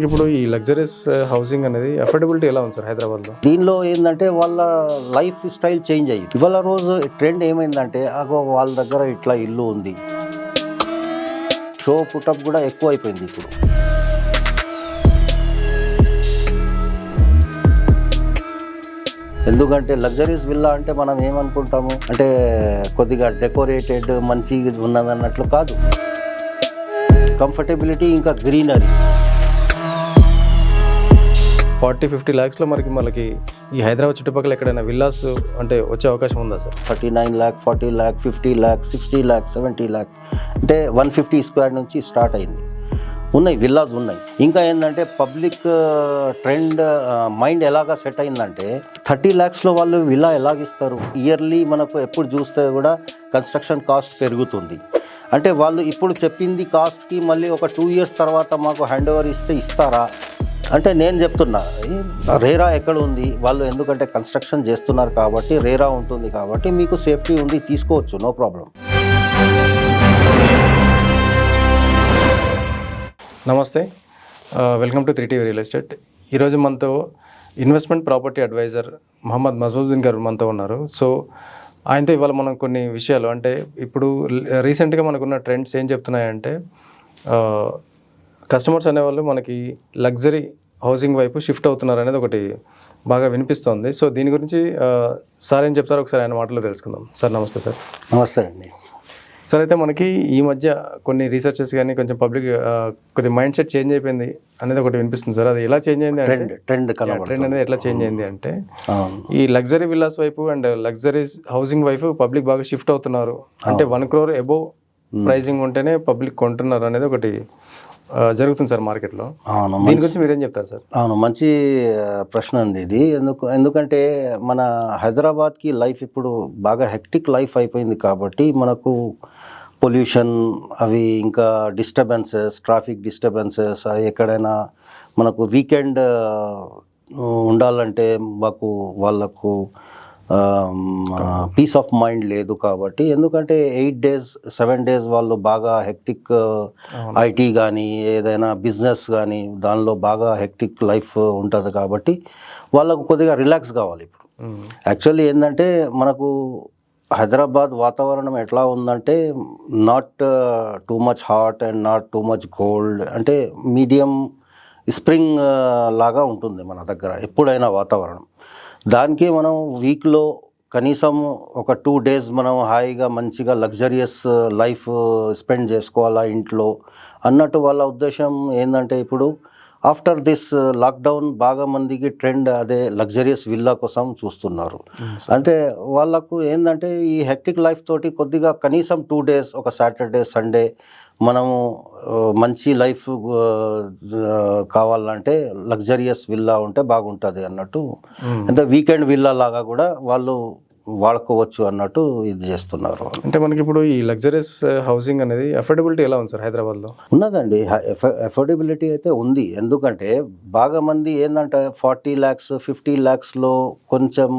ఇప్పుడు ఈ luxuries housing అనేది అఫోర్డబిలిటీ ఎలా ఉంది సార్ హైదరాబాద్లో? దీనిలో ఏంటంటే వాళ్ళ లైఫ్ స్టైల్ చేంజ్ అయ్యింది. ఇవాళ రోజు ట్రెండ్ ఏమైందంటే అగో వాళ్ళ దగ్గర ఇట్లా ఇల్లు ఉంది, షో పుటప్ కూడా ఎక్కువ అయిపోయింది ఇప్పుడు. ఎందుకంటే లగ్జరీస్ విల్లా అంటే మనం ఏమనుకుంటాము అంటే కొద్దిగా డెకరేటెడ్ మంచి ఉన్నదన్నట్లు కాదు. కంఫర్టబిలిటీ ఇంకా గ్రీనరీ. 40-50 lakhsలో మనకి ఈ హైదరాబాద్ చుట్టుపక్కల ఎక్కడైనా విల్లాస్ అంటే వచ్చే అవకాశం ఉందా sir? 39 lakh, 40 lakh, 50 lakh, 60 lakh, 70 lakh అంటే 150 స్క్వేర్ నుంచి స్టార్ట్ అయింది. ఉన్నాయి విల్లాస్ ఉన్నాయి. ఇంకా ఏంటంటే పబ్లిక్ ట్రెండ్ మైండ్ ఎలాగా సెట్ అయిందంటే 30 lakhsలో వాళ్ళు విల్లా ఎలాగిస్తారు? ఇయర్లీ మనకు ఎప్పుడు చూస్తే కూడా కన్స్ట్రక్షన్ కాస్ట్ పెరుగుతుంది. అంటే వాళ్ళు ఇప్పుడు చెప్పింది కాస్ట్కి మళ్ళీ ఒక 2 years తర్వాత మాకు హ్యాండ్ ఓవర్ ఇస్తారా అంటే నేను చెప్తున్నా రేరా ఎక్కడ ఉంది? వాళ్ళు ఎందుకంటే కన్స్ట్రక్షన్ చేస్తున్నారు కాబట్టి రేరా ఉంటుంది కాబట్టి మీకు సేఫ్టీ ఉంది, తీసుకోవచ్చు, నో ప్రాబ్లం. నమస్తే, welcome to 3TV real estate. ఈరోజు మనతో ఇన్వెస్ట్మెంట్ ప్రాపర్టీ అడ్వైజర్ మహమ్మద్ మజబూద్దీన్ గారు మనతో ఉన్నారు. సో ఆయనతో ఇవాళ మనం కొన్ని విషయాలు అంటే ఇప్పుడు రీసెంట్గా మనకున్న ట్రెండ్స్ ఏం చెప్తున్నాయంటే కస్టమర్స్ అనేవాళ్ళు మనకి లగ్జరీ హౌసింగ్ వైపు షిఫ్ట్ అవుతున్నారు అనేది ఒకటి బాగా వినిపిస్తోంది. సో దీని గురించి సార్ ఏం చెప్తారో ఒకసారి ఆయన మాటలో తెలుసుకుందాం. సార్ నమస్తే. సార్ నమస్తే అండి. సార్ అయితే మనకి ఈ మధ్య కొన్ని రీసెర్చెస్ కానీ కొంచెం పబ్లిక్ కొద్ది మైండ్ సెట్ చేంజ్ అయిపోయింది అనేది ఒకటి వినిపిస్తుంది సార్. అది ఎలా చేంజ్ అయింది అంటే ట్రెండ్ అనేది ఎట్లా చేంజ్ అయింది అంటే ఈ లగ్జరీ విల్లాస్ వైపు అండ్ లగ్జరీ హౌసింగ్ వైపు పబ్లిక్ బాగా షిఫ్ట్ అవుతున్నారు. అంటే 1 crore అబోవ్ ప్రైజింగ్ ఉంటేనే పబ్లిక్ కొంటున్నారు అనేది ఒకటి జరుగుతుంది సార్ మార్కెట్లో. దీని గురించి మీరేం చెప్తారు సార్? అవును, మంచి ప్రశ్న అండి ఇది. ఎందుకంటే మన హైదరాబాద్కి లైఫ్ ఇప్పుడు బాగా హెక్టిక్ లైఫ్ అయిపోయింది కాబట్టి మనకు పొల్యూషన్ అవి ఇంకా డిస్టర్బెన్సెస్, ట్రాఫిక్ డిస్టర్బెన్సెస్, ఎక్కడైనా మనకు వీకెండ్ ఉండాలంటే వాళ్ళకు పీస్ ఆఫ్ మైండ్ లేదు కాబట్టి ఎందుకంటే 8 days 7 days వాళ్ళు బాగా హెక్టిక్ ఐటీ కానీ ఏదైనా బిజినెస్ కానీ దానిలో బాగా హెక్టిక్ లైఫ్ ఉంటుంది కాబట్టి వాళ్ళకు కొద్దిగా రిలాక్స్ కావాలి. ఇప్పుడు యాక్చువల్లీ ఏంటంటే మనకు హైదరాబాద్ వాతావరణం ఎట్లా ఉందంటే not too much hot and not too much cold, అంటే మీడియం స్ప్రింగ్ లాగా ఉంటుంది మన దగ్గర ఎప్పుడైనా వాతావరణం. దానికి మనం వీక్లో కనీసం ఒక 2 days మనం హాయిగా మంచిగా లగ్జరియస్ లైఫ్ స్పెండ్ చేసుకోవాలా ఇంట్లో అన్నట్టు వాళ్ళ ఉద్దేశం ఏంటంటే ఇప్పుడు ఆఫ్టర్ దిస్ లాక్డౌన్ బాగా మందికి ట్రెండ్ అదే లగ్జరియస్ విల్లా కోసం చూస్తున్నారు. అంటే వాళ్ళకు ఏంటంటే ఈ హెక్టిక్ లైఫ్ తోటి కొద్దిగా కనీసం 2 days ఒక సాటర్డే సండే మనము మంచి లైఫ్ కావాలంటే లగ్జరియస్ విల్లా ఉంటే బాగుంటుంది అన్నట్టు, అంటే వీకెండ్ విల్లా లాగా కూడా వాళ్ళు వాడుకోవచ్చు అన్నట్టు ఇది చేస్తున్నారు. అంటే మనకి ఇప్పుడు ఈ లగ్జరీస్ హౌసింగ్ అనేది అఫోర్డబిలిటీ ఎలా ఉంది సార్ హైదరాబాద్లో? ఉన్నదండి, అఫోర్డబిలిటీ అయితే ఉంది. ఎందుకంటే బాగా మంది ఏంటంటే 40 lakhs 50 lakhsలో కొంచెం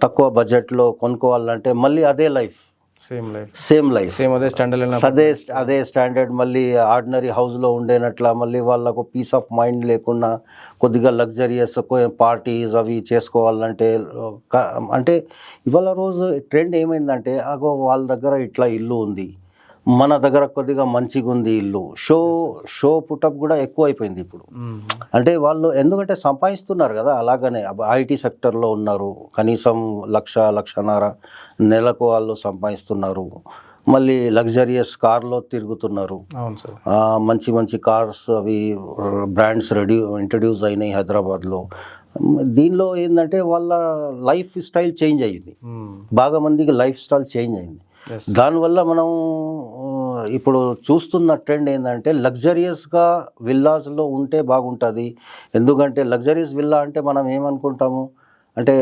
తక్కువ బడ్జెట్లో కొనుక్కోవాలంటే మళ్ళీ అదే లైఫ్ సేమ్ లైఫ్ అదే స్టాండర్డ్ మళ్ళీ ఆర్డినరీ హౌస్లో ఉండేనట్ల మళ్ళీ వాళ్ళకు పీస్ ఆఫ్ మైండ్ లేకుండా కొద్దిగా లగ్జరియస్ పార్టీస్ అవి చేసుకోవాలంటే అంటే ఇవాళ రోజు ట్రెండ్ ఏమైందంటే అగో వాళ్ళ దగ్గర ఇట్లా ఇల్లు ఉంది, మన దగ్గర కొద్దిగా మంచిగా ఉంది ఇల్లు, షో పుటప్ కూడా ఎక్కువ అయిపోయింది ఇప్పుడు. అంటే వాళ్ళు ఎందుకంటే సంపాదిస్తున్నారు కదా, అలాగనే ఐటీ సెక్టర్లో ఉన్నారు, కనీసం 1,00,000-1,50,000 నెలకు వాళ్ళు సంపాదిస్తున్నారు. మళ్ళీ లగ్జరియస్ కార్లో తిరుగుతున్నారు. మంచి మంచి కార్స్ అవి బ్రాండ్స్ ఇంట్రడ్యూస్ అయినాయి హైదరాబాద్లో. దీనిలో ఏంటంటే వాళ్ళ లైఫ్ స్టైల్ చేంజ్ అయ్యింది, బాగా మందికి లైఫ్ స్టైల్ చేంజ్ అయింది. దానివల్ల మనం ఇప్పుడు చూస్తున్న ట్రెండ్ ఏంటంటే లగ్జరియస్గా విల్లాస్లో ఉంటే బాగుంటుంది. ఎందుకంటే లగ్జరియస్ విల్లా అంటే మనం ఏమనుకుంటాము అంటే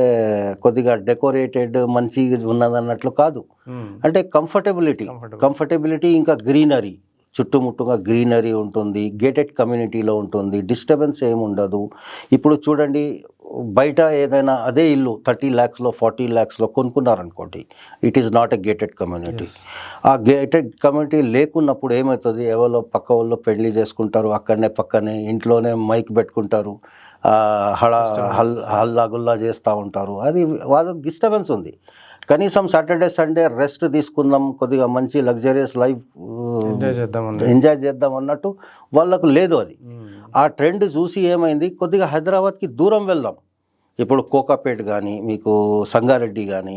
కొద్దిగా డెకరేటెడ్ మంచి ఉన్నదన్నట్లు కాదు. అంటే కంఫర్టబిలిటీ ఇంకా గ్రీనరీ, చుట్టుముట్టుగా గ్రీనరీ ఉంటుంది, గేటెడ్ కమ్యూనిటీలో ఉంటుంది, డిస్టర్బెన్స్ ఏమి ఉండదు. ఇప్పుడు చూడండి బయట ఏదైనా అదే ఇల్లు 30 lakhsలో 40 lakhsలో కొనుక్కున్నారనుకోండి, it is not a gated community. ఆ గేటెడ్ కమ్యూనిటీ లేకున్నప్పుడు ఏమవుతుంది, ఎవరో పక్క వాళ్ళు పెళ్లి చేసుకుంటారు, అక్కడనే పక్కనే ఇంట్లోనే మైక్ పెట్టుకుంటారు, హల్లాగుల్లా చేస్తూ ఉంటారు. అది వాళ్ళకి డిస్టర్బెన్స్ ఉంది. కనీసం సాటర్డే సండే రెస్ట్ తీసుకుందాం, కొద్దిగా మంచి లగ్జరియస్ లైఫ్ ఎంజాయ్ చేద్దాం అన్నట్టు వాళ్ళకు లేదు. అది ఆ ట్రెండ్ చూసి ఏమైంది, కొద్దిగా హైదరాబాద్కి దూరం వెళ్దాం. ఇప్పుడు కోకాపేట్ కానీ, మీకు సంగారెడ్డి కానీ,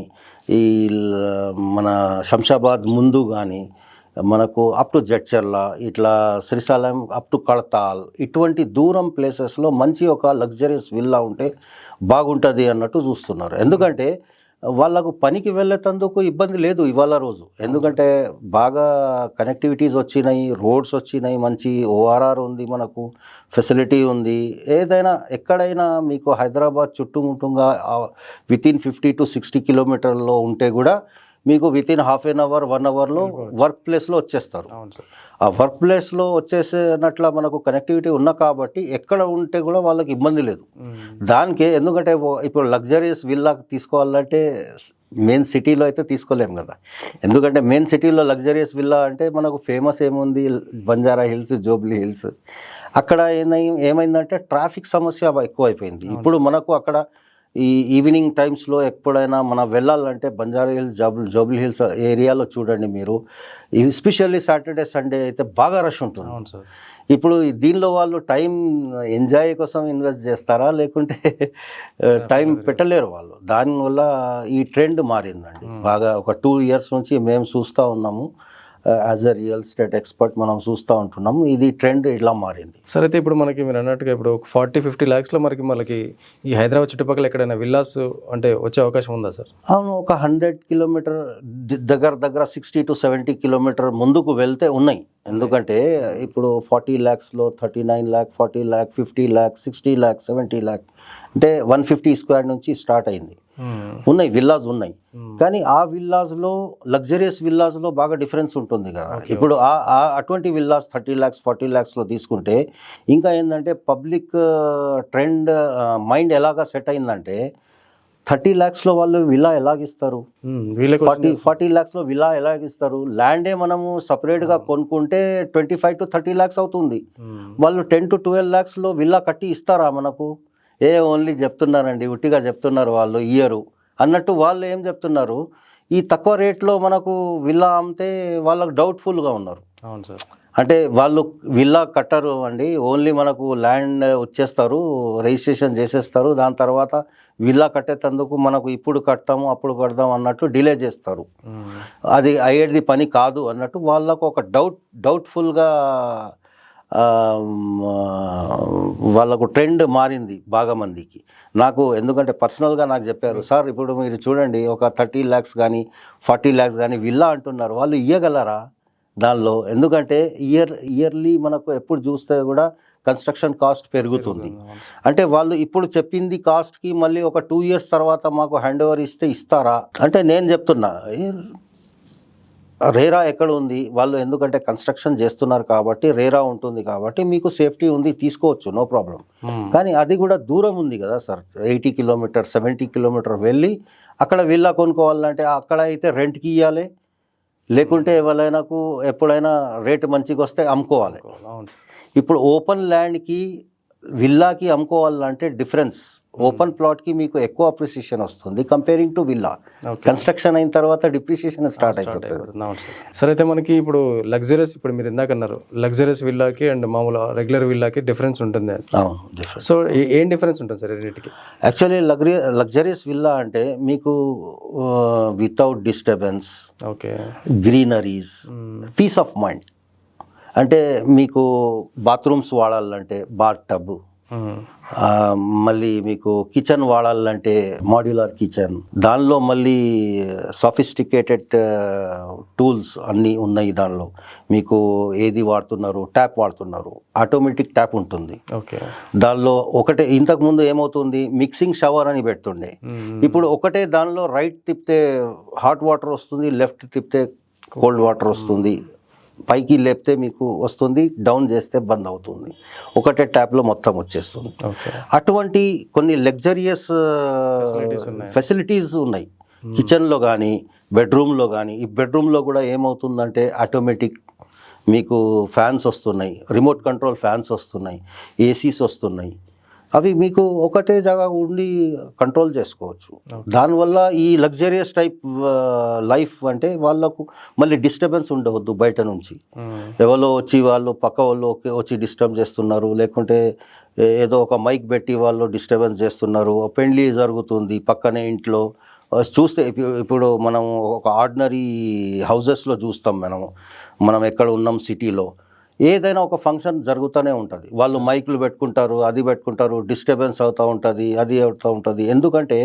ఈ మన శంషాబాద్ ముందు కానీ, మనకు అప్ టు జడ్చర్ల, ఇట్లా శ్రీశైలం అప్ టు కడతాల్, ఇటువంటి దూరం ప్లేసెస్లో మంచి ఒక లగ్జరియస్ విల్లా ఉంటే బాగుంటుంది అన్నట్టు చూస్తున్నారు. ఎందుకంటే వాళ్ళకు పనికి వెళ్ళేటందుకు ఇబ్బంది లేదు ఇవాళ రోజు. ఎందుకంటే బాగా కనెక్టివిటీస్ వచ్చినాయి, రోడ్స్ వచ్చినాయి, మంచి ఓఆర్ఆర్ ఉంది, మనకు ఫెసిలిటీ ఉంది. ఏదైనా ఎక్కడైనా మీకు హైదరాబాద్ చుట్టుముట్టుగా వితిన్ 50 to 60 kilometers ఉంటే కూడా మీకు వితిన్ హాఫ్ ఎన్ అవర్ 1 hourలో వర్క్ ప్లేస్లో వచ్చేస్తారు. ఆ వర్క్ ప్లేస్లో వచ్చేసేనట్ల మనకు కనెక్టివిటీ ఉన్నా కాబట్టి ఎక్కడ ఉంటే కూడా వాళ్ళకి ఇబ్బంది లేదు. దానికే ఎందుకంటే ఇప్పుడు లగ్జరియస్ విల్లా తీసుకోవాలంటే మెయిన్ సిటీలో అయితే తీసుకోలేము కదా. ఎందుకంటే మెయిన్ సిటీలో లగ్జరియస్ విల్లా అంటే మనకు ఫేమస్ ఏముంది, బంజారా హిల్స్, జూబ్లీ హిల్స్. అక్కడ ఏమైందంటే ట్రాఫిక్ సమస్య ఎక్కువైపోయింది. ఇప్పుడు మనకు అక్కడ ఈ ఈవినింగ్ టైమ్స్లో ఎప్పుడైనా మనం వెళ్ళాలంటే బంజారా హిల్స్, జూబ్లీ హిల్స్ ఏరియాలో చూడండి మీరు, ఎస్పెషల్లీ సాటర్డే సండే అయితే బాగా రష్ ఉంటుంది. ఇప్పుడు దీనిలో వాళ్ళు టైం ఎంజాయ్ కోసం ఇన్వెస్ట్ చేస్తారా, లేకుంటే టైం పెట్టలేరు వాళ్ళు. దానివల్ల ఈ ట్రెండ్ మారిందండి బాగా. ఒక 2 years నుంచి మేము చూస్తూ ఉన్నాము, as a real estate expert మనం చూస్తూ ఉంటున్నాము. ఇది ట్రెండ్ ఇట్లా మారింది. సరే, అయితే ఇప్పుడు మనకి మీరు అన్నట్టుగా ఇప్పుడు 40-50 lakhsలో మనకి ఈ హైదరాబాద్ చుట్టుపక్కల ఎక్కడైనా విల్లాస్ అంటే వచ్చే అవకాశం ఉందా సార్? అవును, ఒక 100 kilometers దగ్గర 60 to 70 kilometers ముందుకు వెళ్తే ఉన్నాయి. ఎందుకంటే ఇప్పుడు 40 lakhsలో 39 lakh, 40 lakh, 50 lakh, 60 lakh, 70 lakh అంటే 150 square నుంచి స్టార్ట్ అయింది. ఉన్నాయి విల్లాస్ ఉన్నాయి. కానీ ఆ విల్లాస్లో లగ్జరియస్ విల్లాస్లో బాగా డిఫరెన్స్ ఉంటుంది కదా. ఇప్పుడు అటువంటి విల్లాస్ 30 lakhs, 40 lakhsలో తీసుకుంటే ఇంకా ఏంటంటే పబ్లిక్ ట్రెండ్ మైండ్ ఎలాగా సెట్ అయిందంటే 30 lakhsలో వాళ్ళు విల్లా ఎలాగిస్తారు, 40 lakhsలో విల్లా ఎలాగిస్తారు. ల్యాండే మనము సపరేట్గా కొనుక్కుంటే 25 to 30 lakhs అవుతుంది. వాళ్ళు 10 to 12 lakhsలో విల్లా కట్టి ఇస్తారా మనకు? ఓన్లీ చెప్తున్నారండి, ఉట్టిగా చెప్తున్నారు వాళ్ళు, ఇయ్యరు అన్నట్టు. వాళ్ళు ఏం చెప్తున్నారు, ఈ తక్కువ రేట్లో మనకు విల్లా అమ్మితే వాళ్ళకు డౌట్ఫుల్గా ఉన్నారు. అవును సార్. అంటే వాళ్ళు విల్లా కట్టరు అండి, ఓన్లీ మనకు ల్యాండ్ వచ్చేస్తారు, రిజిస్ట్రేషన్ చేసేస్తారు, దాని తర్వాత విల్లా కట్టేటందుకు మనకు ఇప్పుడు కడతాము అప్పుడు కడదాం అన్నట్టు డిలే చేస్తారు. అది అయ్యేది పని కాదు అన్నట్టు వాళ్ళకు ఒక డౌట్ఫుల్గా వాళ్ళకు ట్రెండ్ మారింది బాగా మందికి. నాకు ఎందుకంటే పర్సనల్గా నాకు చెప్పారు, సార్ ఇప్పుడు మీరు చూడండి ఒక 30 lakhs కానీ 40 lakhs కానీ విల్లా అంటున్నారు, వాళ్ళు ఇయ్యగలరా దానిలో? ఎందుకంటే ఇయర్లీ మనకు ఎప్పుడు చూస్తే కూడా కన్స్ట్రక్షన్ కాస్ట్ పెరుగుతుంది. అంటే వాళ్ళు ఇప్పుడు చెప్పింది కాస్ట్కి మళ్ళీ ఒక 2 years తర్వాత మాకు హ్యాండ్ ఓవర్ ఇస్తారా అంటే నేను చెప్తున్నా రేరా ఎక్కడ ఉంది, వాళ్ళు ఎందుకంటే కన్స్ట్రక్షన్ చేస్తున్నారు కాబట్టి రేరా ఉంటుంది కాబట్టి మీకు సేఫ్టీ ఉంది, తీసుకోవచ్చు, నో ప్రాబ్లం. కానీ అది కూడా దూరం ఉంది కదా సార్, 80 kilometers 70 kilometers వెళ్ళి అక్కడ విల్లా కొనుక్కోవాలంటే అక్కడ అయితే రెంట్కి ఇవ్వాలి, లేకుంటే ఎవరైనాకు ఎప్పుడైనా రేటు మంచిగా వస్తే అమ్ముకోవాలి. ఇప్పుడు ఓపెన్ ల్యాండ్కి విల్లాకి అమ్ముకోవాలంటే డిఫరెన్స్. ఓపెన్ ప్లాట్కి మీకు ఎక్కువ అప్రిసియేషన్ వస్తుంది కంపేరింగ్ టు విల్లా. కన్స్ట్రక్షన్ అయిన తర్వాత డిప్రిసియేషన్ స్టార్ట్ అయిపోతుంది. సరే, అయితే మనకి ఇప్పుడు లగ్జరియస్, ఇప్పుడు మీరు ఇందాక అన్నారు లగ్జరియస్ విల్లాకి అండ్ మామూలు రెగ్యులర్ విల్లాకి డిఫరెన్స్ ఉంటుంది. సో ఏం డిఫరెన్స్ ఉంటుంది సార్ రెండింటికి? యాక్చువల్లీ లగ్జరియస్ విల్లా అంటే మీకు without disturbance, okay, greeneries, peace of mind. అంటే మీకు బాత్రూమ్స్ వాడాలంటే బాత్ టబ్, మళ్ళీ మీకు కిచెన్ వాడాలంటే మాడ్యులర్ కిచెన్, దానిలో మళ్ళీ సఫిస్టికేటెడ్ టూల్స్ అన్నీ ఉన్నాయి. దానిలో మీకు ఏది వాడుతున్నారు, ట్యాప్ వాడుతున్నారు, ఆటోమేటిక్ ట్యాప్ ఉంటుంది. ఓకే, దానిలో ఒకటే. ఇంతకుముందు ఏమవుతుంది, మిక్సింగ్ షవర్ అని పెడుతుండే, ఇప్పుడు ఒకటే దానిలో రైట్ తిప్పితే హాట్ వాటర్ వస్తుంది, లెఫ్ట్ తిప్పితే కోల్డ్ వాటర్ వస్తుంది. పైకి లేపితే మీకు వస్తుంది, డౌన్ చేస్తే బంద్ అవుతుంది, ఒకటే ట్యాప్లో మొత్తం వచ్చేస్తుంది. అటువంటి కొన్ని లగ్జరియస్ ఫెసిలిటీస్ ఉన్నాయి కిచెన్లో కానీ బెడ్రూమ్లో కానీ. ఈ బెడ్రూమ్లో కూడా ఏమవుతుందంటే ఆటోమేటిక్ మీకు ఫ్యాన్స్ వస్తున్నాయి, రిమోట్ కంట్రోల్ ఫ్యాన్స్ వస్తున్నాయి, ఏసీస్ వస్తున్నాయి. అవి మీకు ఒకటే జాగా ఉండి కంట్రోల్ చేసుకోవచ్చు. దానివల్ల ఈ లగ్జరియస్ టైప్ లైఫ్ అంటే వాళ్ళకు మళ్ళీ డిస్టర్బెన్స్ ఉండవద్దు బయట నుంచి. ఎవరో వచ్చి వాళ్ళు పక్క వాళ్ళు వచ్చి డిస్టర్బ్ చేస్తున్నారు, లేకుంటే ఏదో ఒక మైక్ పెట్టి వాళ్ళు డిస్టర్బెన్స్ చేస్తున్నారు, పెళ్లి జరుగుతుంది పక్కనే ఇంట్లో. చూస్తే ఇప్పుడు మనం ఒక ఆర్డినరీ హౌజెస్లో చూస్తాం, మనం ఎక్కడ ఉన్నాం సిటీలో, ఏదైనా ఒక ఫంక్షన్ జరుగుతూనే ఉంటుంది, వాళ్ళు మైకులు పెట్టుకుంటారు, అది పెట్టుకుంటారు, డిస్టర్బెన్స్ అవుతూ ఉంటుంది, అది అవుతూ ఉంటుంది. ఎందుకంటే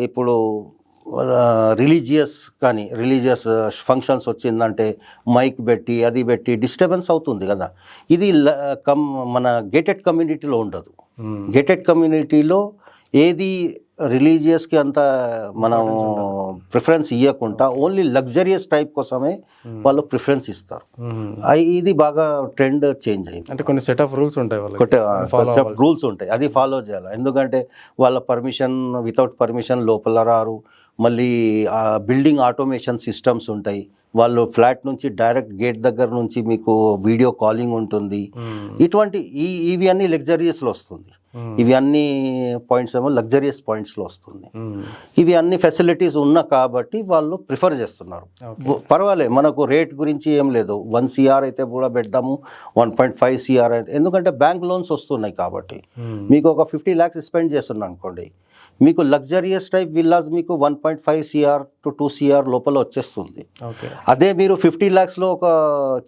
ఇప్పుడు రిలీజియస్ ఫంక్షన్స్ వచ్చిందంటే మైక్ పెట్టి అది పెట్టి డిస్టర్బెన్స్ అవుతుంది కదా. ఇది మన గేటెడ్ కమ్యూనిటీలో ఉండదు. గేటెడ్ కమ్యూనిటీలో ఏది రిలీజియస్కి అంత మనం ప్రిఫరెన్స్ ఇవ్వకుండా ఓన్లీ లగ్జరియస్ టైప్ కోసమే వాళ్ళు ప్రిఫరెన్స్ ఇస్తారు. ఇది బాగా ట్రెండ్ చేంజ్ అయింది. అంటే కొన్ని సెట్ ఆఫ్ రూల్స్ ఉంటాయి, రూల్స్ ఉంటాయి, అది ఫాలో చేయాలి. ఎందుకంటే వాళ్ళ పర్మిషన్, వితౌట్ పర్మిషన్ లోపల రారు. మళ్ళీ బిల్డింగ్ ఆటోమేషన్ సిస్టమ్స్ ఉంటాయి. వాళ్ళు ఫ్లాట్ నుంచి డైరెక్ట్ గేట్ దగ్గర నుంచి మీకు వీడియో కాలింగ్ ఉంటుంది. ఇటువంటి ఇవి అన్ని లగ్జరియస్లో వస్తుంది. ఇవి అన్ని పాయింట్స్ ఏమో లగ్జరియస్ పాయింట్స్లో వస్తుంది. ఇవి అన్ని ఫెసిలిటీస్ ఉన్నా కాబట్టి వాళ్ళు ప్రిఫర్ చేస్తున్నారు. పర్వాలేదు, మనకు రేట్ గురించి ఏం లేదు. 1 CR అయితే కూడా పెడదాము, 1.5 CR అయితే, ఎందుకంటే బ్యాంక్ లోన్స్ వస్తున్నాయి కాబట్టి. మీకు ఒక 50 lakhs స్పెండ్ చేస్తున్నా అనుకోండి, మీకు లగ్జరియస్ టైప్ విల్లాస్ మీకు 1.5 CR to 2 CR లోపల వచ్చేస్తుంది. అదే మీరు 50 lakhsలో ఒక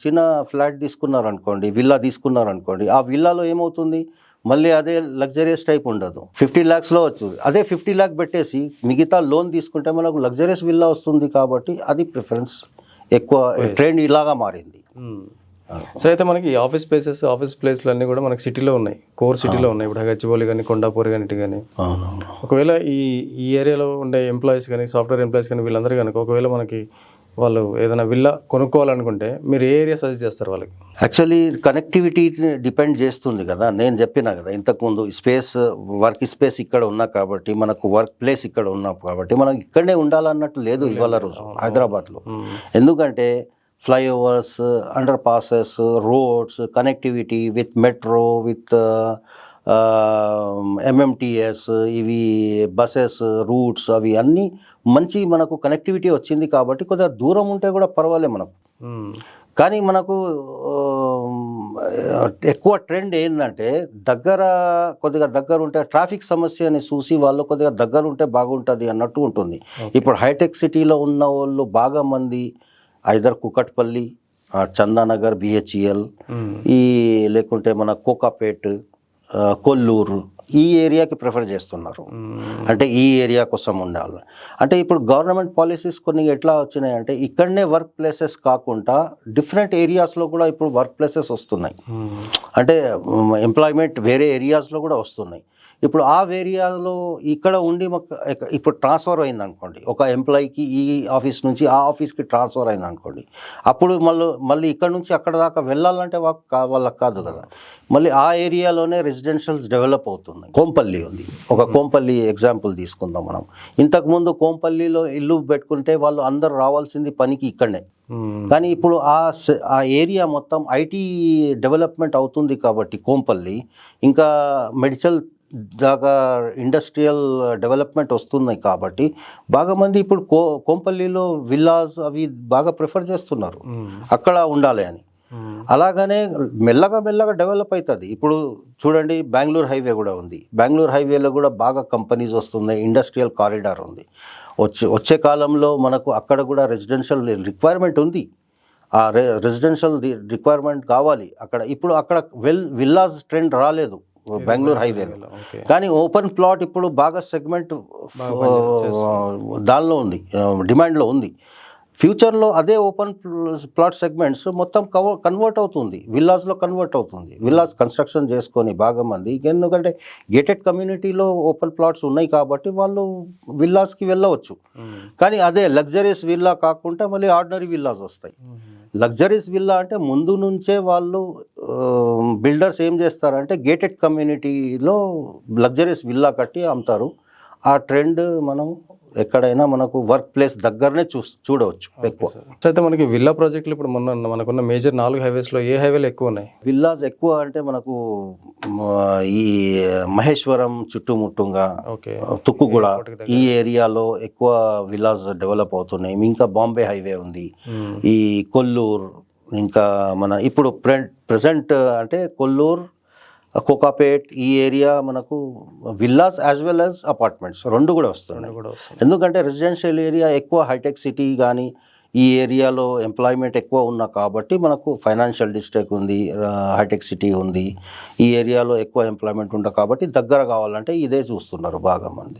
చిన్న ఫ్లాట్ తీసుకున్నారనుకోండి, విల్లా తీసుకున్నారనుకోండి, ఆ విల్లాలో ఏమవుతుంది, మళ్ళీ అదే లగ్జరియస్ టైప్ ఉండదు. 50 lakhsలో వస్తుంది. అదే 50 lakh పెట్టేసి మిగతా లోన్ తీసుకుంటే మనకు లగ్జరియస్ విల్లా వస్తుంది. కాబట్టి అది ప్రిఫరెన్స్ ఎక్కువ, ట్రెండ్ ఇలాగా మారింది. సరే, అయితే మనకి ఆఫీస్ ప్లేస్లు అన్నీ కూడా మనకి సిటీలో ఉన్నాయి, కోర్ సిటీలో ఉన్నాయి. ఇప్పుడు గచ్చిబౌలి కానీ, కొండాపూర్ కానీ, ఇటు కానీ. ఒకవేళ ఈ ఏరియాలో ఉండే ఎంప్లాయీస్ కానీ, సాఫ్ట్వేర్ ఎంప్లాయీస్ కానీ, వీళ్ళందరూ కనుక ఒకవేళ మనకి వాళ్ళు ఏదైనా విల్లా కొనుక్కోవాలనుకుంటే మీరు ఏ ఏరియా సజెస్ట్ చేస్తారు వాళ్ళకి? యాక్చువల్లీ కనెక్టివిటీ డిపెండ్ చేస్తుంది కదా. నేను చెప్పినా కదా ఇంతకుముందు, వర్క్ స్పేస్ ఇక్కడ ఉన్నా కాబట్టి, మనకు వర్క్ ప్లేస్ ఇక్కడ ఉన్నా కాబట్టి మనం ఇక్కడనే ఉండాలన్నట్టు లేదు ఇవాళ రోజు హైదరాబాద్లో. ఎందుకంటే flyovers, under passes, roads, connectivity with metro, with MMTS, ఇవి బసెస్ రూట్స్, అవి అన్నీ మంచి మనకు కనెక్టివిటీ వచ్చింది కాబట్టి కొద్దిగా దూరం ఉంటే కూడా పర్వాలేదు మనకు. కానీ మనకు ఎక్కువ ట్రెండ్ ఏంటంటే కొద్దిగా దగ్గర ఉంటే ట్రాఫిక్ సమస్యని చూసి వాళ్ళు కొద్దిగా దగ్గర ఉంటే బాగుంటుంది అన్నట్టు ఉంటుంది. ఇప్పుడు హైటెక్ సిటీలో ఉన్న వాళ్ళు బాగా మంది ఐదర్ కుకట్పల్లి, చందానగర్, BHEL, లేకుంటే మన కోకాపేట్, కొల్లూరు, ఈ ఏరియాకి ప్రిఫర్ చేస్తున్నారు. అంటే ఈ ఏరియా కోసం ఉండాలి అంటే ఇప్పుడు గవర్నమెంట్ పాలసీస్ కొన్ని ఎట్లా వచ్చినాయి అంటే ఇక్కడనే వర్క్ ప్లేసెస్ కాకుండా డిఫరెంట్ ఏరియాస్లో కూడా ఇప్పుడు వర్క్ ప్లేసెస్ వస్తున్నాయి. అంటే ఎంప్లాయ్మెంట్ వేరే ఏరియాస్లో కూడా వస్తున్నాయి. ఇప్పుడు ఆ ఏరియాలో ఇక్కడ ఉండి ఇప్పుడు ట్రాన్స్ఫర్ అయింది అనుకోండి, ఒక ఎంప్లాయీకి ఈ ఆఫీస్ నుంచి ఆ ఆఫీస్కి ట్రాన్స్ఫర్ అయింది అనుకోండి, అప్పుడు మళ్ళీ ఇక్కడ నుంచి అక్కడ దాకా వెళ్ళాలంటే వాళ్ళకి కాదు కదా. మళ్ళీ ఆ ఏరియాలోనే రెసిడెన్షియల్స్ డెవలప్ అవుతుంది. కోంపల్లి ఉంది, ఒక కోంపల్లి ఎగ్జాంపుల్ తీసుకుందాం మనం. ఇంతకుముందు కోంపల్లిలో ఇల్లు పెట్టుకుంటే వాళ్ళు అందరు రావాల్సింది పనికి ఇక్కడనే. కానీ ఇప్పుడు ఆ ఏరియా మొత్తం IT డెవలప్మెంట్ అవుతుంది కాబట్టి కోంపల్లి, ఇంకా మెడికల్ దాకా ఇండస్ట్రియల్ డెవలప్మెంట్ వస్తున్నాయి కాబట్టి బాగా మంది ఇప్పుడు కోంపల్లిలో విల్లాస్ అవి బాగా ప్రిఫర్ చేస్తున్నారు అక్కడ ఉండాలి అని. అలాగనే మెల్లగా డెవలప్ అవుతుంది. ఇప్పుడు చూడండి, బెంగళూరు హైవే కూడా ఉంది. బెంగళూరు హైవేలో కూడా బాగా కంపెనీస్ వస్తున్నాయి, ఇండస్ట్రియల్ కారిడార్ ఉంది. వచ్చే కాలంలో మనకు అక్కడ కూడా రెసిడెన్షియల్ రిక్వైర్మెంట్ ఉంది. ఆ రెసిడెన్షియల్ రిక్వైర్మెంట్ కావాలి అక్కడ. ఇప్పుడు అక్కడ విల్లాస్ ట్రెండ్ రాలేదు బెంగళూరు హైవేలో, కానీ ఓపెన్ ప్లాట్ ఇప్పుడు బాగా సెగ్మెంట్ దానిలో ఉంది, డిమాండ్లో ఉంది. ఫ్యూచర్లో అదే ఓపెన్ ప్లాట్ సెగ్మెంట్స్ మొత్తం కన్వర్ట్ అవుతుంది, విల్లాస్లో కన్వర్ట్ అవుతుంది. విల్లాస్ కన్స్ట్రక్షన్ చేసుకొని బాగా మంది, ఎందుకంటే గేటెడ్ కమ్యూనిటీలో ఓపెన్ ప్లాట్స్ ఉన్నాయి కాబట్టి వాళ్ళు విల్లాస్కి వెళ్ళవచ్చు. కానీ అదే లగ్జరియస్ విల్లా కాకుండా మళ్ళీ ఆర్డినరీ విల్లాస్ వస్తాయి. లగ్జరీస్ విల్లా అంటే ముందు నుంచే వాళ్ళు బిల్డర్స్ ఏం చేస్తారంటే గేటెడ్ కమ్యూనిటీలో లగ్జరీస్ విల్లా కట్టి అమ్ముతారు. ఆ ట్రెండ్ మనం ఎక్కడైనా మనకు వర్క్ ప్లేస్ దగ్గరనే చూడవచ్చు ఎక్కువ. అయితే మనకి విల్లా ప్రాజెక్టులు ఇప్పుడు మనకున్న మేజర్ 4 హైవేస్లో ఏ హైవేలు ఎక్కువ ఉన్నాయి? విల్లాస్ ఎక్కువ అంటే మనకు ఈ మహేశ్వరం చుట్టుముట్టుగా, తుక్కుగూడ ఈ ఏరియాలో ఎక్కువ విల్లాస్ డెవలప్ అవుతున్నాయి. ఇంకా బాంబే హైవే ఉంది, ఈ కొల్లూరు, ఇంకా మన ఇప్పుడు ప్రెసెంట్ అంటే కొల్లూరు, కోకాపేట్ ఈ ఏరియా మనకు villas as well as apartments రెండు కూడా వస్తున్నాయి. ఎందుకంటే రెసిడెన్షియల్ ఏరియా ఎక్కువ హైటెక్ సిటీ కానీ ఈ ఏరియాలో ఎంప్లాయ్మెంట్ ఎక్కువ ఉన్నా కాబట్టి మనకు ఫైనాన్షియల్ డిస్ట్రిక్ట్ ఉంది, హైటెక్ సిటీ ఉంది, ఈ ఏరియాలో ఎక్కువ ఎంప్లాయ్మెంట్ ఉంటుంది కాబట్టి దగ్గర కావాలంటే ఇదే చూస్తున్నారు బాగా మంది.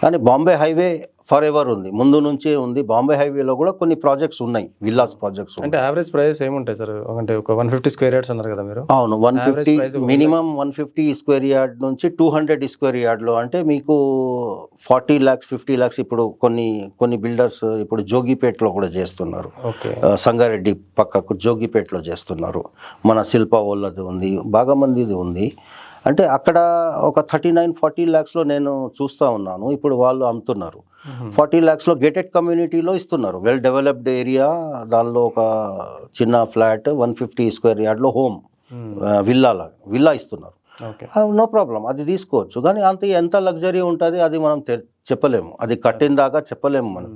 కానీ బాంబే హైవే ఫర్ ఎవర్ ఉంది, ముందు నుంచే ఉంది. బాంబే హైవేలో కూడా కొన్ని ప్రాజెక్ట్స్ ఉన్నాయి, విల్లాస్ ప్రాజెక్ట్స్. అంటే యావరేజ్ ప్రైస్ ఏముంటాయి సార్? అంటే ఒక 150 స్క్వేర్ యార్డ్స్ అన్నారు కదా మీరు? అవును, 150 మినిమం 150 స్క్వేర్ యార్డ్ నుంచి 200 స్క్వేర్ యార్డ్లో అంటే మీకు 40 lakhs 50 lakhs. ఇప్పుడు కొన్ని బిల్డర్స్ ఇప్పుడు జోగిపేటలో కూడా చేస్తున్నారు, సంగారెడ్డి పక్కకు జోగిపేటలో చేస్తున్నారు. మన శిల్ప వాళ్ళది ఉంది, బాగా మందిది ఉంది. అంటే అక్కడ ఒక 39-40 lakhsలో నేను చూస్తూ ఉన్నాను. ఇప్పుడు వాళ్ళు అమ్ముతున్నారు 40 lakhsలో గేటెడ్ కమ్యూనిటీలో ఇస్తున్నారు. వెల్ డెవలప్డ్ ఏరియా, దానిలో ఒక చిన్న ఫ్లాట్ 150 స్క్వేర్ యార్డ్లో హోమ్ విల్లా ఇస్తున్నారు. నో ప్రాబ్లం, అది తీసుకోవచ్చు. కానీ ఎంత లగ్జరీ ఉంటుంది అది మనం చెప్పలేము, అది కట్టిన దాకా చెప్పలేము మనం.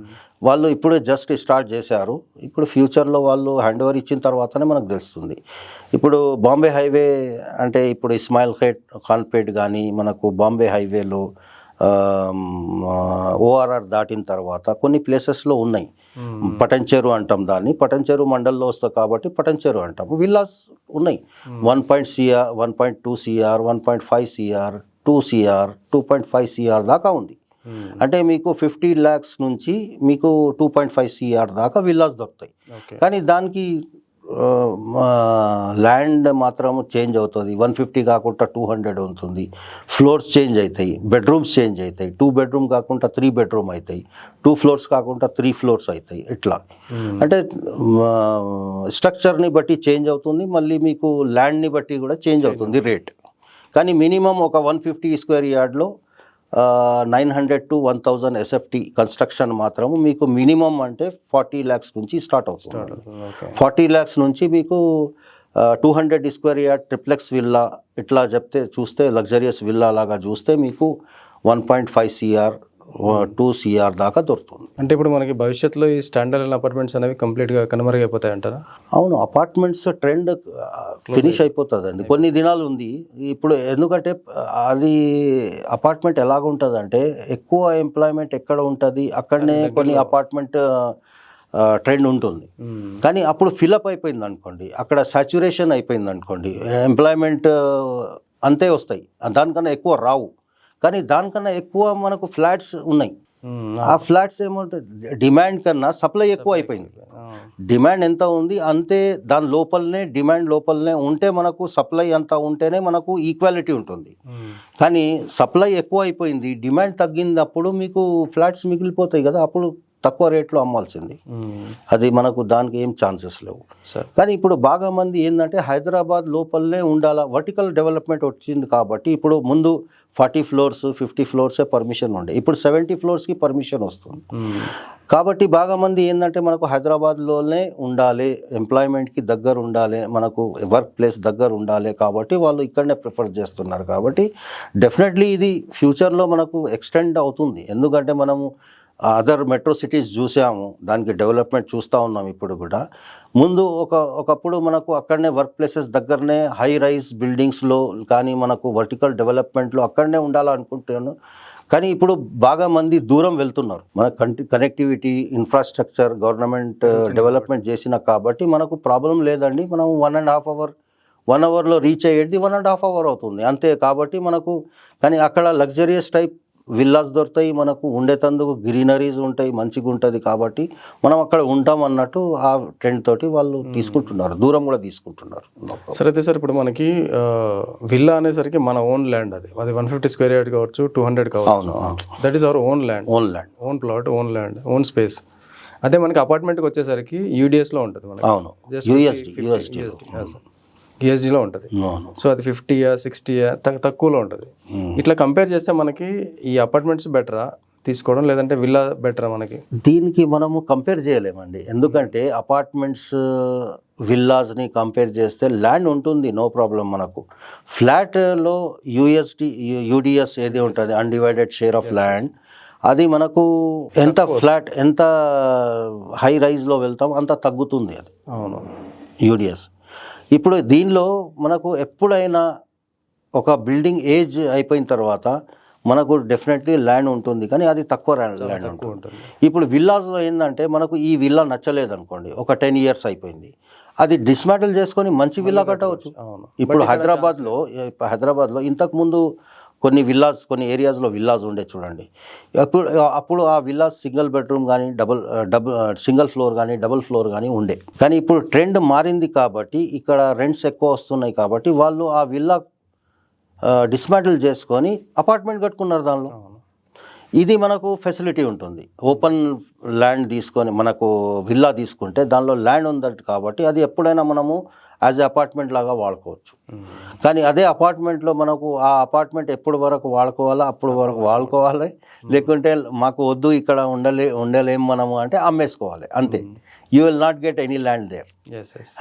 వాళ్ళు ఇప్పుడే జస్ట్ స్టార్ట్ చేశారు, ఇప్పుడు ఫ్యూచర్లో వాళ్ళు హ్యాండ్ ఓవర్ ఇచ్చిన తర్వాతనే మనకు తెలుస్తుంది. ఇప్పుడు బాంబే హైవే అంటే ఇప్పుడు ఇస్మాయిల్ ఖాన్పేట్ కానీ మనకు బాంబే హైవేలో ఓఆర్ఆర్ దాటిన తర్వాత కొన్ని ప్లేసెస్లో ఉన్నాయి. పటంచెరు అంటాం దాన్ని, పటంచెరు మండల్లో వస్తాయి కాబట్టి పటంచెరు అంటాం. విల్లాస్ ఉన్నాయి 1.2 CR, 1.5 CR, 2 CR, 2.5 CR దాకా ఉంది. అంటే మీకు 50 lakhs నుంచి మీకు 2.5 CR దాకా విల్లాస్ దొరుకుతాయి. కానీ దానికి ల్యాండ్ మాత్రం చేంజ్ అవుతుంది. 150 కాకుండా 200 ఉంటుంది. ఫ్లోర్స్ చేంజ్ అవుతాయి, బెడ్రూమ్స్ చేంజ్ అవుతాయి. 2 bedroom కాకుండా 3 bedroom అవుతాయి, 2 floors కాకుండా 3 floors అవుతాయి. ఇట్లా అంటే స్ట్రక్చర్ని బట్టి చేంజ్ అవుతుంది, మళ్ళీ మీకు ల్యాండ్ని బట్టి కూడా చేంజ్ అవుతుంది రేట్. కానీ మినిమం ఒక 150 స్క్వేర్ యార్డ్లో 900 to 1000 SFT కన్స్ట్రక్షన్ మాత్రం మీకు మినిమం అంటే 40 lakhs నుంచి స్టార్ట్ అవుతుంది. 40 lakhs నుంచి మీకు 200 స్క్వేర్ యార్డ్ ట్రిప్లెక్స్ విల్లా ఇట్లా చూస్తే లగ్జరియస్ విల్లా లాగా చూస్తే మీకు 1.5 CR, 2 CR దాకా దొరుకుతుంది. అంటే ఇప్పుడు మనకి భవిష్యత్తులో ఈ స్టాండర్డ్ అపార్ట్మెంట్స్ అనేవి కంప్లీట్గా కనుమరుగైపోతాయి అంటారా? అవును, అపార్ట్మెంట్స్ ట్రెండ్ ఫినిష్ అయిపోతుందండి, కొన్ని దినాలు ఉంది ఇప్పుడు. ఎందుకంటే అది అపార్ట్మెంట్ ఎలాగుంటుందంటే ఎక్కువ ఎంప్లాయ్మెంట్ ఎక్కడ ఉంటుంది అక్కడనే కొన్ని అపార్ట్మెంట్ ట్రెండ్ ఉంటుంది. కానీ అప్పుడు ఫిలప్ అయిపోయింది అనుకోండి, అక్కడ సాచ్యురేషన్ అయిపోయింది అనుకోండి, ఎంప్లాయ్మెంట్ అంతే వస్తాయి, దానికన్నా ఎక్కువ రావు. కానీ దానికన్నా ఎక్కువ మనకు ఫ్లాట్స్ ఉన్నాయి. ఆ ఫ్లాట్స్ ఏమంటే డిమాండ్ కన్నా సప్లై ఎక్కువ అయిపోయింది. డిమాండ్ ఎంత ఉంది అంతే, దాని లోపలనే డిమాండ్ లోపలనే ఉంటే మనకు సప్లై అంతా ఉంటేనే మనకు ఈక్వాలిటీ ఉంటుంది. కానీ సప్లై ఎక్కువ అయిపోయింది, డిమాండ్ తగ్గినప్పుడు మీకు ఫ్లాట్స్ మిగిలిపోతాయి కదా, అప్పుడు తక్కువ రేట్లో అమ్మాల్సింది. అది మనకు దానికి ఏం ఛాన్సెస్ లేవు. కానీ ఇప్పుడు బాగా మంది ఏంటంటే హైదరాబాద్ లోపలనే ఉండాలా, వర్టికల్ డెవలప్మెంట్ వచ్చింది కాబట్టి ఇప్పుడు ముందు 40 floors 50 floors పర్మిషన్ ఉండే, ఇప్పుడు 70 floors పర్మిషన్ వస్తుంది. కాబట్టి బాగా మంది ఏంటంటే మనకు హైదరాబాద్లోనే ఉండాలి, ఎంప్లాయ్మెంట్కి దగ్గర ఉండాలి, మనకు వర్క్ ప్లేస్ దగ్గర ఉండాలి కాబట్టి వాళ్ళు ఇక్కడనే ప్రిఫర్ చేస్తున్నారు. కాబట్టి డెఫినెట్లీ ఇది ఫ్యూచర్లో మనకు ఎక్స్టెండ్ అవుతుంది. ఎందుకంటే మనము అదర్ మెట్రో సిటీస్ చూసాము, దానికి డెవలప్మెంట్ చూస్తూ ఉన్నాం ఇప్పుడు కూడా. ముందు ఒకప్పుడు మనకు అక్కడనే వర్క్ ప్లేసెస్ దగ్గరనే హై రైజ్ బిల్డింగ్స్లో కానీ మనకు వర్టికల్ డెవలప్మెంట్లో అక్కడనే ఉండాలనుకుంటాను. కానీ ఇప్పుడు బాగా మంది దూరం వెళ్తున్నారు. మన కనెక్టివిటీ ఇన్ఫ్రాస్ట్రక్చర్ గవర్నమెంట్ డెవలప్మెంట్ చేసిన కాబట్టి మనకు ప్రాబ్లం లేదండి. మనం 1 అవర్లో రీచ్ అయ్యేది 1.5 hour అవుతుంది అంతే. కాబట్టి మనకు కానీ అక్కడ లగ్జరియస్ టైప్ విల్లాస్ దొరుకుతాయి, మనకు ఉండేటందుకు గ్రీనరీస్ ఉంటాయి, మంచిగా ఉంటుంది. కాబట్టి మనం అక్కడ ఉంటాం అన్నట్టు ఆ ట్రెండ్ తోటి వాళ్ళు తీసుకుంటున్నారు, దూరం కూడా తీసుకుంటున్నారు. సరే అయితే సార్, ఇప్పుడు మనకి విల్లా అనేసరికి మన ఓన్ ల్యాండ్, అది 150 స్క్వేర్ యార్డ్ కావచ్చు, 200 కావచ్చు. That is our own land, own plot, own land, own space. అదే మనకి అపార్ట్మెంట్కి వచ్చేసరికి యూడిఎస్లో ఉంటుంది మనకి. అవును, యూఎస్డీలో ఉంటుంది. సో అది 50 60 తక్కువలో ఉంటుంది. ఇట్లా కంపేర్ చేస్తే మనకి ఈ అపార్ట్మెంట్స్ బెటరా తీసుకోవడం, లేదంటే విల్లా బెటరా మనకి? దీనికి మనము కంపేర్ చేయలేమండి, ఎందుకంటే అపార్ట్మెంట్స్ విల్లాస్ని కంపేర్ చేస్తే ల్యాండ్ ఉంటుంది, నో ప్రాబ్లం. మనకు ఫ్లాట్లో యూడిఎస్ ఏది ఉంటుంది, అన్డివైడెడ్ షేర్ ఆఫ్ ల్యాండ్, అది మనకు ఎంత ఫ్లాట్ ఎంత హై రైజ్లో వెళ్తాం అంత తగ్గుతుంది అది. అవును, యూడిఎస్. ఇప్పుడు దీనిలో మనకు ఎప్పుడైనా ఒక బిల్డింగ్ ఏజ్ అయిపోయిన తర్వాత మనకు డెఫినెట్లీ ల్యాండ్ ఉంటుంది, కానీ అది తక్కువ ల్యాండ్ ఉంటుంది. ఇప్పుడు విల్లాస్లో ఏంటంటే మనకు ఈ విల్లా నచ్చలేదు అనుకోండి, ఒక 10 years అయిపోయింది, అది డిస్మాంటిల్ చేసుకొని మంచి విల్లా కట్టవచ్చు. ఇప్పుడు హైదరాబాద్లో ఇంతకుముందు కొన్ని ఏరియాస్లో విల్లాస్ ఉండే చూడండి. అప్పుడు ఆ విల్లాస్ సింగిల్ బెడ్రూమ్ కానీ సింగిల్ ఫ్లోర్ కానీ డబుల్ ఫ్లోర్ కానీ ఉండే. కానీ ఇప్పుడు ట్రెండ్ మారింది కాబట్టి, ఇక్కడ రెంట్స్ ఎక్కువ వస్తున్నాయి కాబట్టి వాళ్ళు ఆ విల్లా డిస్మాంటిల్ చేసుకొని అపార్ట్మెంట్ కట్టుకున్నారు దానిలో. ఇది మనకు ఫెసిలిటీ ఉంటుంది. ఓపెన్ ల్యాండ్ తీసుకొని మనకు విల్లా తీసుకుంటే దానిలో ల్యాండ్ ఉంది కాబట్టి అది ఎప్పుడైనా మనము యాజ్ ఎ అపార్ట్మెంట్ లాగా వాడుకోవచ్చు. కానీ అదే అపార్ట్మెంట్లో మనకు ఆ అపార్ట్మెంట్ ఎప్పటి వరకు వాడుకోవాలా అప్పుడు వరకు వాడుకోవాలి, లేకుంటే మాకు వద్దు ఇక్కడ ఉండలేము మనము అంటే అమ్మేసుకోవాలి అంతే. You will not get any land there.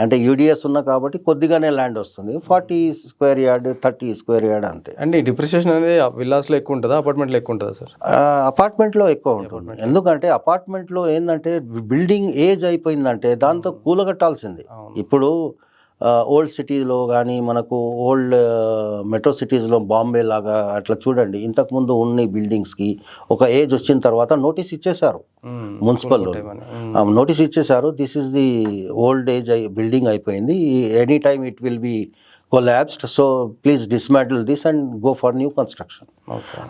అంటే యూడిఎస్ ఉన్నా కాబట్టి కొద్దిగానే ల్యాండ్ వస్తుంది, 40 square yard 30 square yard అంతే. అంటే డిప్రిషియేషన్ అనేది విల్లాస్లో ఎక్కువ ఉంటుందా, అపార్ట్మెంట్లో ఎక్కువ ఉంటుందా సార్? అపార్ట్మెంట్లో ఎక్కువ ఉంటుంది, ఎందుకంటే అపార్ట్మెంట్లో ఏంటంటే బిల్డింగ్ ఏజ్ అయిపోయిందంటే దాంతో కూలగట్టాల్సింది. ఇప్పుడు ఓల్డ్ సిటీలో కానీ మనకు ఓల్డ్ మెట్రో సిటీస్లో బాంబే లాగా అట్లా చూడండి, ఇంతకుముందు ఉన్న బిల్డింగ్స్కి ఒక ఏజ్ వచ్చిన తర్వాత నోటీస్ ఇచ్చేశారు, మున్సిపల్లో నోటీస్ ఇచ్చేశారు, this is the old age building అయిపోయింది, any time it will be collapsed, so please dismantle this and go for new construction.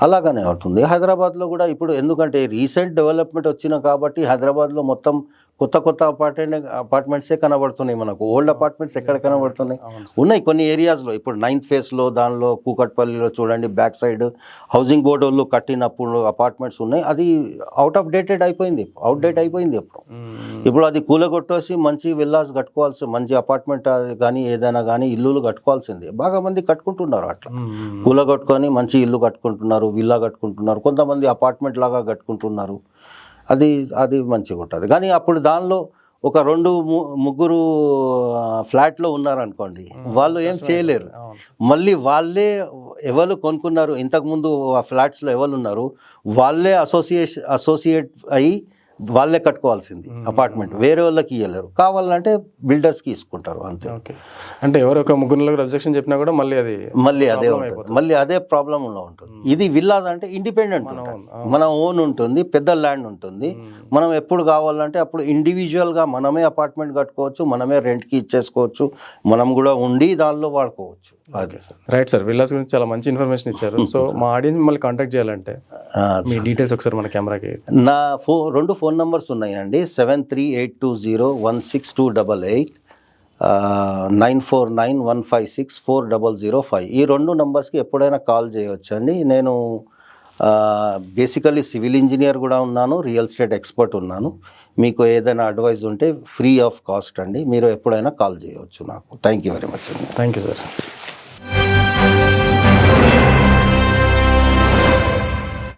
అలాగనే అవుతుంది హైదరాబాద్లో కూడా. ఇప్పుడు ఎందుకంటే రీసెంట్ డెవలప్మెంట్ వచ్చిన కాబట్టి హైదరాబాద్లో మొత్తం కొత్త అపార్ట్మెంట్సే కనబడుతున్నాయి మనకు. ఓల్డ్ అపార్ట్మెంట్స్ ఎక్కడ కనబడుతున్నాయి? ఉన్నాయి కొన్ని ఏరియాస్లో. ఇప్పుడు 9th phase దానిలో కూకట్పల్లిలో చూడండి, బ్యాక్ సైడ్ హౌసింగ్ బోర్డు వాళ్ళు కట్టినప్పుడు అపార్ట్మెంట్స్ ఉన్నాయి, అది అవుట్డేట్ అయిపోయింది ఇప్పుడు అది కూలగొట్టేసి మంచి విల్లాస్ కట్టుకోవాల్సి, మంచి అపార్ట్మెంట్ కానీ ఏదైనా కానీ ఇల్లులు కట్టుకోవాల్సిందే. బాగా మంది కట్టుకుంటున్నారు అట్లా, కూలగొట్టుకొని మంచి ఇల్లు కట్టుకుంటున్నారు, విల్లా కట్టుకుంటున్నారు, కొంతమంది అపార్ట్మెంట్ లాగా కట్టుకుంటున్నారు. అది మంచిగా ఉంటుంది. కానీ అప్పుడు దానిలో ఒక 2-3 ఫ్లాట్లో ఉన్నారనుకోండి, వాళ్ళు ఏం చేయలేరు. మళ్ళీ వాళ్ళే ఎవరు కొనుక్కున్నారు, ఇంతకుముందు ఆ ఫ్లాట్స్లో ఎవరు ఉన్నారు వాళ్ళే అసోసియేట్ అయ్యి వాళ్ళే కట్టుకోవాల్సింది అపార్ట్మెంట్, వేరే వాళ్ళకి ఇవ్వలేరు. కావాలంటే బిల్డర్స్కి ఇసుకుంటారు అంతే. అంటే ఎవరు ఒక 3 అబ్జెక్షన్ చెప్పినా కూడా మళ్ళీ అదే ఉంటుంది, మళ్ళీ అదే ప్రాబ్లంలో ఉంటుంది. ఇది విల్లాస్ అంటే ఇండిపెండెంట్, మన ఓన్ ఉంటుంది, పెద్ద ల్యాండ్ ఉంటుంది, మనం ఎప్పుడు కావాలంటే అప్పుడు ఇండివిజువల్గా మనమే అపార్ట్మెంట్ కట్టుకోవచ్చు, మనమే రెంట్కి ఇచ్చేసుకోవచ్చు, మనం కూడా ఉండి దానిలో వాడుకోవచ్చు. అదే సార్, రైట్ సార్. విల్లాస్ గురించి చాలా మంచి ఇన్ఫర్మేషన్ ఇచ్చారు. సో మా ఆడియన్స్ మిమ్మల్ని కాంటాక్ట్ చేయాలంటే మీ డీటెయిల్స్ ఒకసారి మన కెమెరాకి. నా 2 phone numbers ఉన్నాయండి, 7382016288, 9491564005. ఈ 2 numbers-కి ఎప్పుడైనా కాల్ చేయవచ్చు అండి. నేను బేసికలీ సివిల్ ఇంజనీర్ కూడా ఉన్నాను, రియల్ ఎస్టేట్ ఎక్స్పర్ట్ ఉన్నాను. మీకు ఏదైనా అడ్వైస్ ఉంటే ఫ్రీ ఆఫ్ కాస్ట్ అండి, మీరు ఎప్పుడైనా కాల్ చేయవచ్చు నాకు. థ్యాంక్ యూ వెరీ మచ్ అండి. Thank you sir.